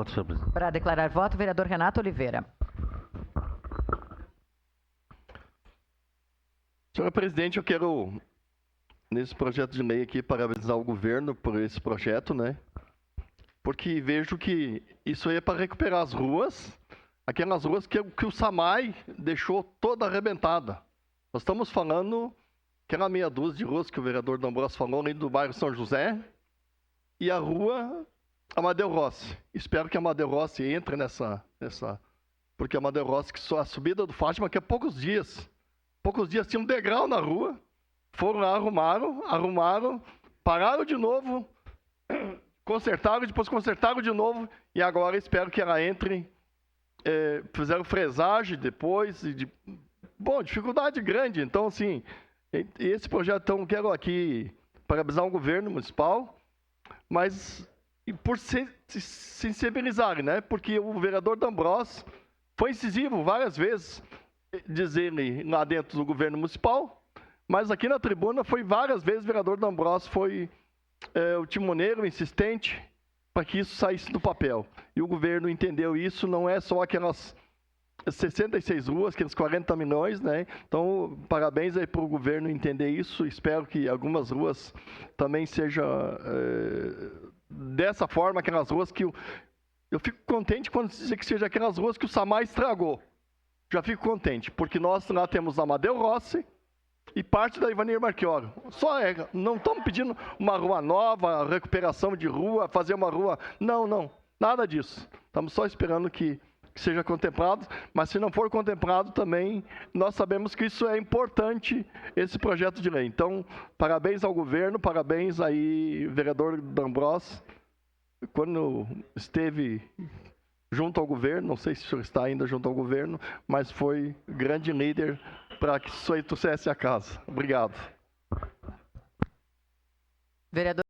voto, senhor presidente. Para declarar voto, vereador Renato Oliveira. Senhor presidente, eu quero, nesse projeto de lei aqui, parabenizar o governo por esse projeto, né? Porque vejo que isso aí é para recuperar as ruas, aquelas ruas que o SAMAI deixou toda arrebentada. Nós estamos falando aquela meia dúzia de ruas que o vereador D'Ambrosio falou, ali do bairro São José, e a rua Amadeu Rossi. Espero que a Amadeu Rossi entre nessa porque a Amadeu Rossi, que só a subida do Fátima, que é poucos dias tinha um degrau na rua, foram lá, arrumaram, pararam de novo, consertaram, depois consertaram de novo, e agora espero que ela entre, fizeram fresagem depois, dificuldade grande. Então, assim, esse projeto, então, quero aqui parabenizar o governo municipal, mas por se sensibilizarem, né? Porque o vereador D'Ambrosio foi incisivo várias vezes, diz ele, lá dentro do governo municipal, mas aqui na tribuna foi várias vezes o vereador D'Ambrosio foi o timoneiro, insistente, para que isso saísse do papel. E o governo entendeu isso, não é só aquelas 66 ruas, aqueles 40 milhões, né? Então, parabéns aí para o governo entender isso. Espero que algumas ruas também sejam dessa forma, aquelas ruas que eu fico contente quando se diz que seja aquelas ruas que o SAMAI estragou. Já fico contente, porque nós lá temos a Amadeu Rossi e parte da Ivanir Marchioro. Não estamos pedindo uma rua nova, recuperação de rua, fazer uma rua... Não, nada disso. Estamos só esperando que seja contemplado, mas se não for contemplado também, nós sabemos que isso é importante, esse projeto de lei. Então, parabéns ao governo, parabéns aí, vereador D'Ambrosio, quando esteve junto ao governo, não sei se o senhor está ainda junto ao governo, mas foi grande líder para que isso aí trouxesse a casa. Obrigado. Vereador